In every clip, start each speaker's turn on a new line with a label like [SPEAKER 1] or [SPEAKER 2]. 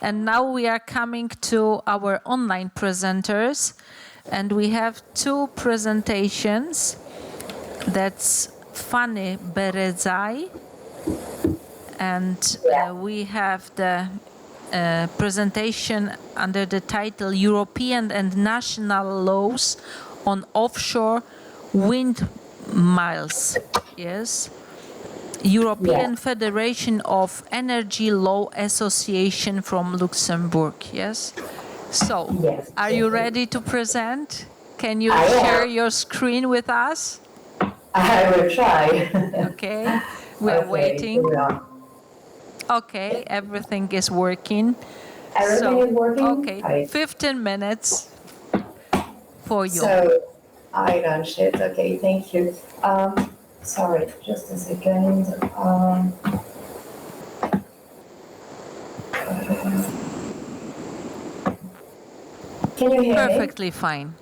[SPEAKER 1] And now we are coming to our online presenters, and we have two presentations. That's Fanny Berrezai, and we have the presentation under the title European and National Laws on Offshore Windmills. Yes. European Federation of Energy Law Association from Luxembourg. Yes. So, are you ready to present? Can you share your screen with us?
[SPEAKER 2] I will try.
[SPEAKER 1] Okay, we are waiting. Okay, everything is working.
[SPEAKER 2] Everything is working?
[SPEAKER 1] Okay, 15 minutes for you.
[SPEAKER 2] So, I launched it. Okay, thank you. Sorry, just a second. Can you hear me?
[SPEAKER 1] Perfectly fine.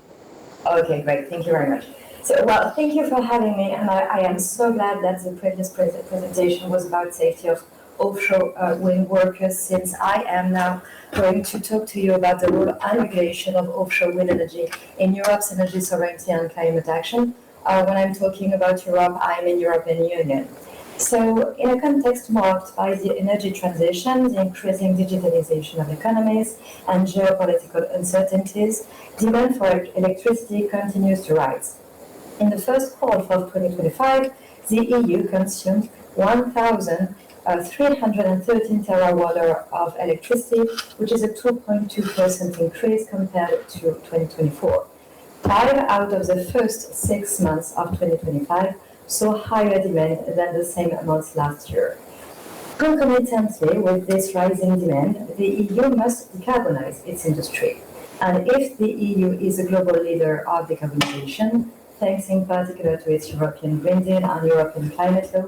[SPEAKER 2] Okay, great. Thank you very much. So, well, thank you for having me, and I am so glad that the previous presentation was about safety of offshore wind workers, since I am now going to talk to you about the role and regulation of offshore wind energy in Europe's energy sovereignty and climate action. When I'm talking about Europe, I'm in European Union. So, in a context marked by the energy transition, the increasing digitalization of economies, and geopolitical uncertainties, demand for electricity continues to rise. In the first quarter of 2025, the EU consumed 1,313 terawatt-hours of electricity, which is a 2.2% increase compared to 2024. 5 out of the first 6 months of 2025 saw higher demand than the same months last year. Concomitantly with this rising demand, the EU must decarbonize its industry. And if the EU is a global leader of decarbonization, thanks in particular to its European Green Deal and European climate law,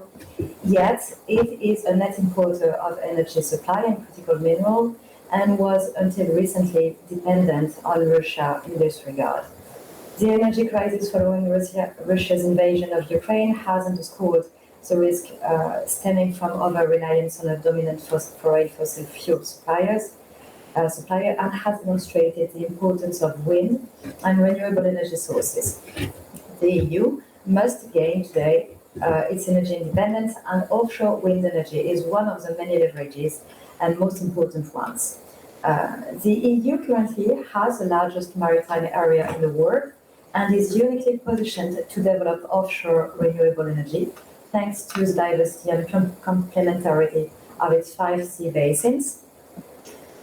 [SPEAKER 2] yet it is a net importer of energy supply and critical mineral, and was until recently dependent on Russia in this regard. The energy crisis following Russia's invasion of Ukraine has underscored the risk stemming from over-reliance on a dominant foreign fossil fuel supplier and has demonstrated the importance of wind and renewable energy sources. The EU must gain today its energy independence, and offshore wind energy is one of the many leverages and most important ones. The EU currently has the largest maritime area in the world and is uniquely positioned to develop offshore renewable energy, thanks to the diversity and complementarity of its 5 sea basins.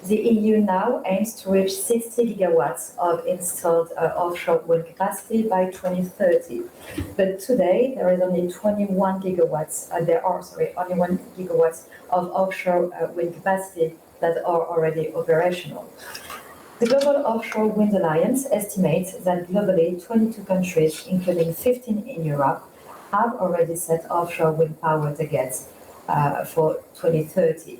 [SPEAKER 2] The EU now aims to reach 60 gigawatts of installed offshore wind capacity by 2030. But today, there is only 21 gigawatts, only 1 gigawatts of offshore wind capacity that are already operational. The Global Offshore Wind Alliance estimates that globally 22 countries, including 15 in Europe, have already set offshore wind power targets for 2030.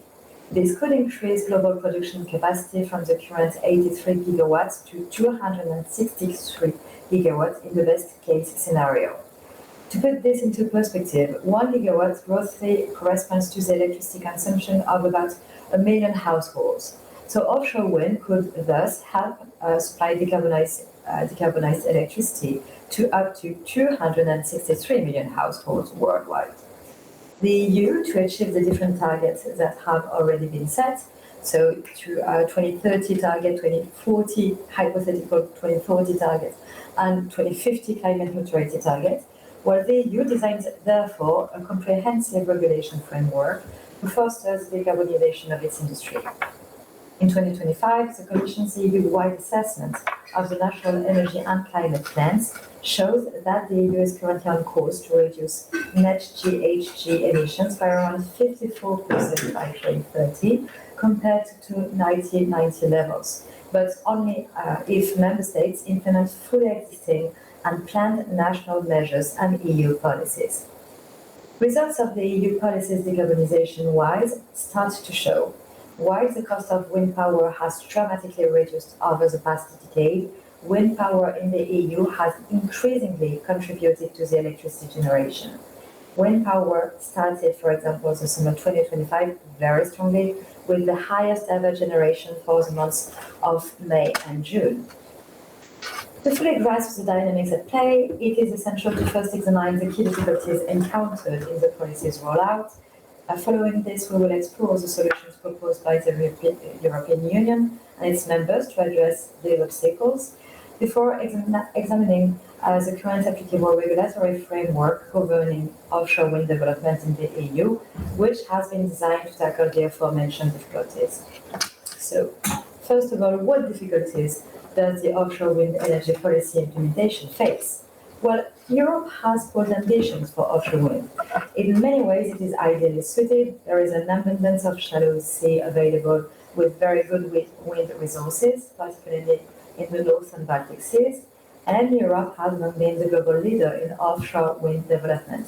[SPEAKER 2] This could increase global production capacity from the current 83 gigawatts to 263 gigawatts in the best case scenario. To put this into perspective, 1 gigawatt roughly corresponds to the electricity consumption of about 1 million households. So offshore wind could thus help supply decarbonized electricity to up to 263 million households worldwide. The EU, to achieve the different targets that have already been set, so to 2030 target, 2040 hypothetical 2040 target, and 2050 climate neutrality target, well, the EU designs, therefore, a comprehensive regulation framework to foster the decarbonization of its industry. In 2025, the Commission's EU-wide assessment of the national energy and climate plans shows that the EU is currently on course to reduce net GHG emissions by around 54% by 2030 compared to 1990 levels, but only if member states implement fully existing and planned national measures and EU policies. Results of the EU policies decarbonization-wise start to show. While the cost of wind power has dramatically reduced over the past decade, wind power in the EU has increasingly contributed to the electricity generation. Wind power started, for example, the summer 2025 very strongly, with the highest ever generation for the months of May and June. To fully grasp the dynamics at play, it is essential to first examine the key difficulties encountered in the policy's rollout. Following this, we will explore the solutions proposed by the European Union and its members to address these obstacles before examining the current applicable regulatory framework governing offshore wind development in the EU, which has been designed to tackle the aforementioned difficulties. So, first of all, what difficulties does the offshore wind energy policy implementation face? Well, Europe has bold ambitions for offshore wind. In many ways, it is ideally suited. There is an abundance of shallow sea available with very good wind resources, particularly in the North and Baltic seas, and Europe has long been the global leader in offshore wind development.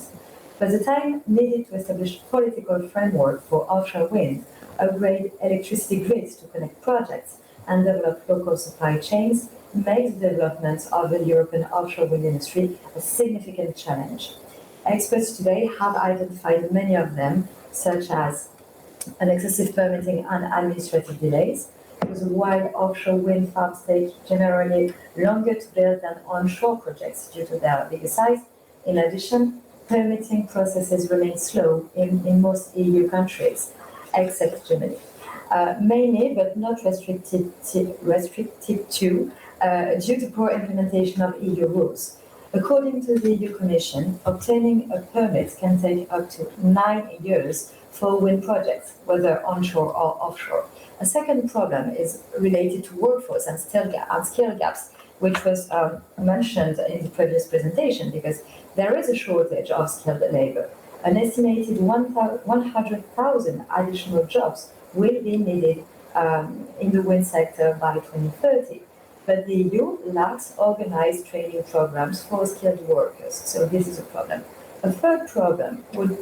[SPEAKER 2] But the time needed to establish political framework for offshore wind, upgrade electricity grids to connect projects, and develop local supply chains makes the development of the European offshore wind industry a significant challenge. Experts today have identified many of them, such as an excessive permitting and administrative delays, because while offshore wind farms take generally longer to build than onshore projects due to their bigger size. In addition, permitting processes remain slow in most EU countries, except Germany. Mainly, but not restricted to, due to poor implementation of EU rules. According to the EU Commission, obtaining a permit can take up to 9 years for wind projects, whether onshore or offshore. A second problem is related to workforce and skill gaps, which was mentioned in the previous presentation, because there is a shortage of skilled labor. An estimated 100,000 additional jobs will be needed in the wind sector by 2030. But the EU lacks organized training programs for skilled workers, so this is a problem. A third problem would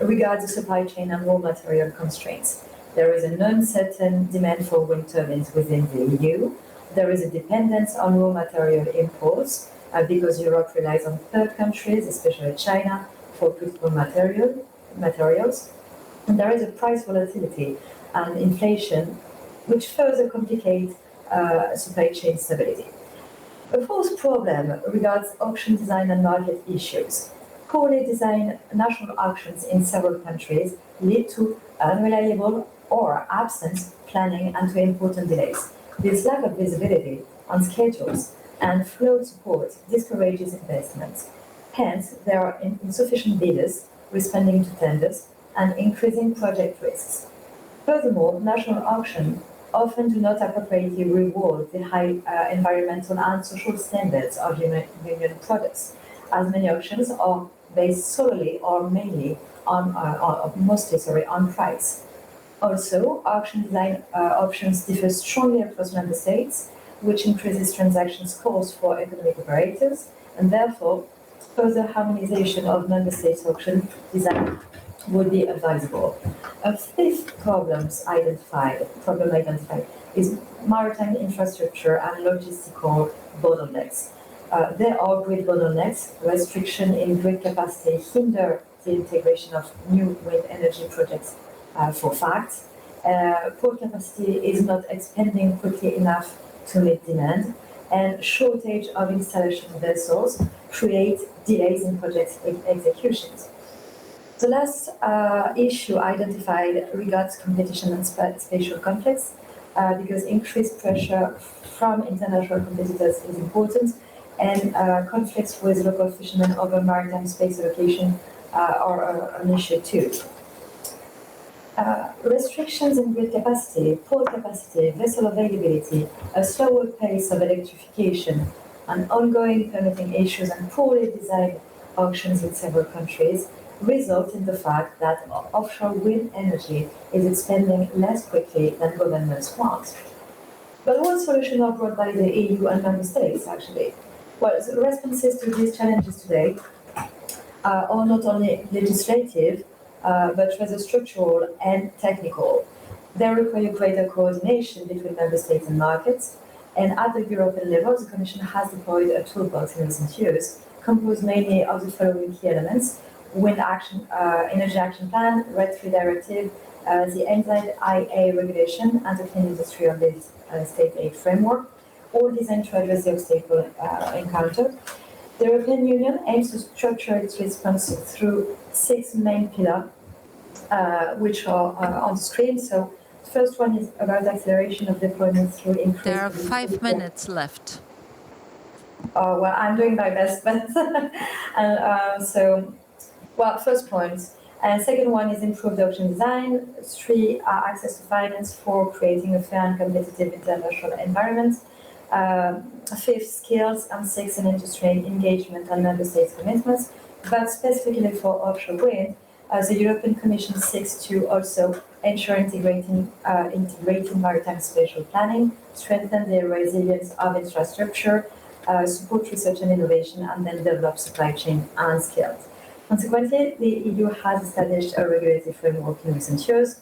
[SPEAKER 2] regard the supply chain and raw material constraints. There is an uncertain demand for wind turbines within the EU. There is a dependence on raw material imports because Europe relies on third countries, especially China, for critical materials. And there is a price volatility and inflation, which further complicate supply chain stability. A fourth problem regards auction design and market issues. Poorly designed national auctions in several countries lead to unreliable or absent planning and to important delays. This lack of visibility on schedules and flow support discourages investments. Hence, there are insufficient bidders responding to tenders and increasing project risks. Furthermore, national auctions often do not appropriately reward the high environmental and social standards of union products, as many auctions are based solely or mainly on price. Also, auction design options differ strongly across member states, which increases transactions costs for economic operators, and therefore further harmonization of member states' auction design would be advisable. A fifth problem identified is maritime infrastructure and logistical bottlenecks. There are grid bottlenecks. Restriction in grid capacity hinder the integration of new wind energy projects for facts. Port capacity is not expanding quickly enough to meet demand, and shortage of installation vessels create delays in project executions. The last issue identified regards competition and spatial conflicts, because increased pressure from international competitors is important, and conflicts with local fishermen over maritime space allocation are an issue too. Restrictions in grid capacity, port capacity, vessel availability, a slower pace of electrification, and ongoing permitting issues and poorly designed auctions in several countries result in the fact that offshore wind energy is expanding less quickly than governments want. But what solutions are brought by the EU and member states, actually? Well, the responses to these challenges today are not only legislative, but rather structural and technical. They require greater coordination between member states and markets, and at the European level, the Commission has deployed a toolbox in recent years, composed mainly of the following key elements: wind action, energy action plan, RED III directive, the NZIA regulation, and the Clean Industrial State Aid Framework, all designed to address the obstacle encountered. The European Union aims to structure its response through 6 main pillars, which are on the screen. So the first one is about acceleration of deployment through increased...
[SPEAKER 1] There are 5 minutes left.
[SPEAKER 2] Well, I'm doing my best, but first point. Second one is improved auction design. 3, access to finance. 4, creating a fair and competitive international environment. 5th, skills. And 6, an industrial engagement and member states' commitments. But specifically for offshore wind, the European Commission seeks to also ensure integrating maritime spatial planning, strengthen the resilience of infrastructure, support research and innovation, and then develop supply chain and skills. Consequently, the EU has established a regulatory framework in recent years.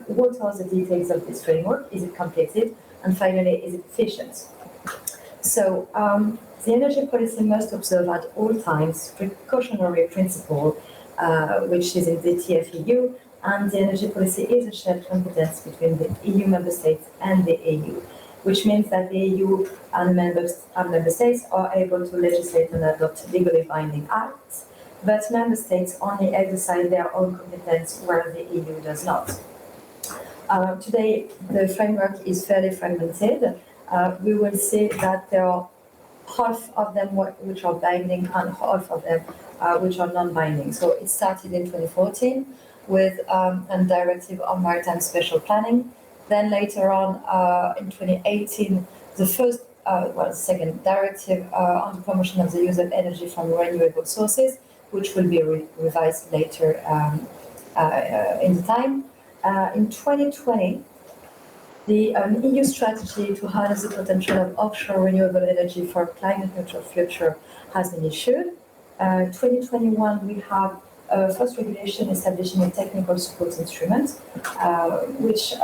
[SPEAKER 2] What are the details of this framework? Is it completed? And finally, is it efficient? So, the energy policy must observe at all times precautionary principle, which is in the TFEU, and the energy policy is a shared competence between the EU member states and the EU, which means that the EU and member states are able to legislate and adopt legally binding acts, but member states only exercise their own competence where the EU does not. Today, the framework is fairly fragmented. We will see that there are half of them which are binding and half of them which are non-binding. So it started in 2014 with a directive on maritime spatial planning. Then later on, in 2018, the second directive on the promotion of the use of energy from renewable sources, which will be revised later in the time. In 2020, the EU strategy to harness the potential of offshore renewable energy for a climate-neutral future has been issued. 2021, we have a first regulation establishing a technical support instrument, which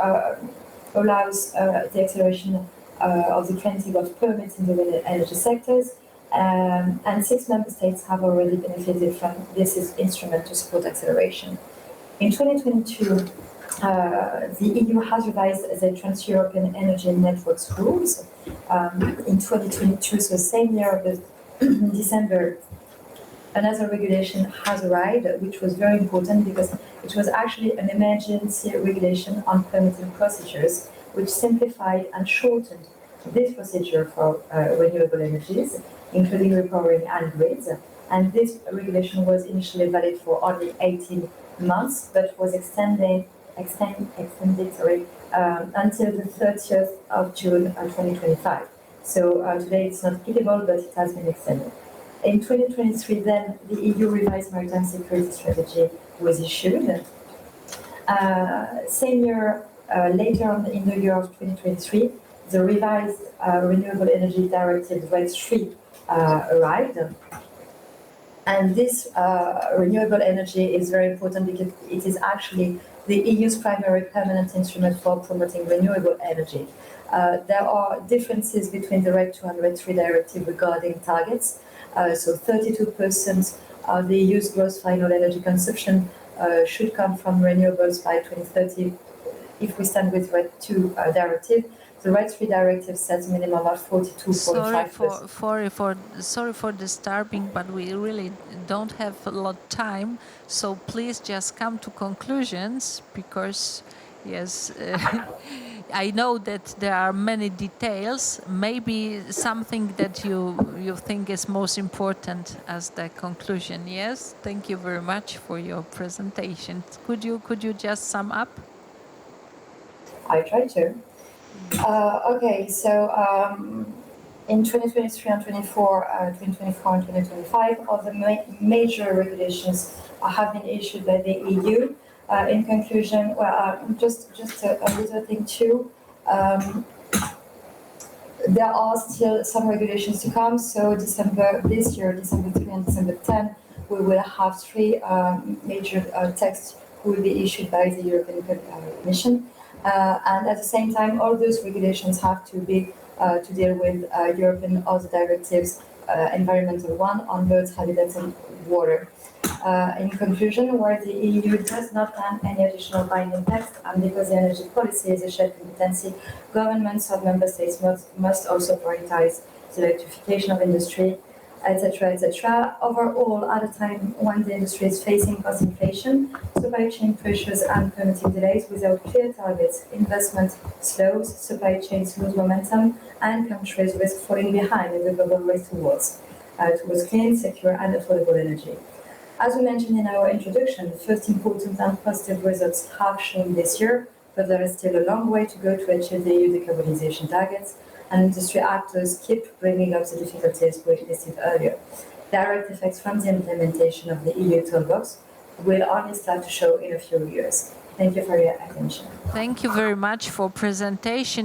[SPEAKER 2] allows the acceleration of the granting of permits in the energy sectors, and 6 member states have already benefited from this instrument to support acceleration. In 2022, the EU has revised the Trans-European Energy Networks rules. In 2022, so same year, December, another regulation has arrived, which was very important because it was actually an emergency regulation on permitting procedures, which simplified and shortened this procedure for renewable energies, including repowering and grids. And this regulation was initially valid for only 18 months, but was extended until the 30th of June 2025. So today it's not applicable, but it has been extended. In 2023, then, the EU revised maritime security strategy was issued. Same year, later on in the year of 2023, the revised Renewable Energy Directive RED III arrived. And this renewable energy is very important because it is actually the EU's primary permanent instrument for promoting renewable energy. There are differences between the RED II and RED III directive regarding targets. So 32% of the EU's gross final energy consumption should come from renewables by 2030 if we stand with RED II directive. The RED III directive sets a minimum of 42.5%.
[SPEAKER 1] Sorry for disturbing, but we really don't have a lot of time. So please just come to conclusions because, yes, I know that there are many details. Maybe something that you think is most important as the conclusion. Yes, thank you very much for your presentation. Could you just sum up?
[SPEAKER 2] I try to. Okay, so in 2023 and 2024 and 2025, all the major regulations have been issued by the EU. In conclusion, just a little thing too. There are still some regulations to come. So this year, December 3 and December 10, we will have 3 major texts who will be issued by the European Commission. And at the same time, all those regulations have to be to deal with European other directives, environmental one on birds, habitats, and water. In conclusion, where the EU does not plan any additional binding text, and because the energy policy is a shared competency, governments of member states must also prioritize the electrification of industry, etc., etc. Overall, at a time when the industry is facing cost inflation, supply chain pressures and permitting delays without clear targets, investment slows, supply chains lose momentum, and countries risk falling behind in the global race towards clean, secure, and affordable energy. As we mentioned in our introduction, the first important and positive results have shown this year, but there is still a long way to go to achieve the EU decarbonization targets, and industry actors keep bringing up the difficulties we listed earlier. Direct effects from the implementation of the EU toolbox will only start to show in a few years. Thank you for your attention.
[SPEAKER 1] Thank you very much for presentation.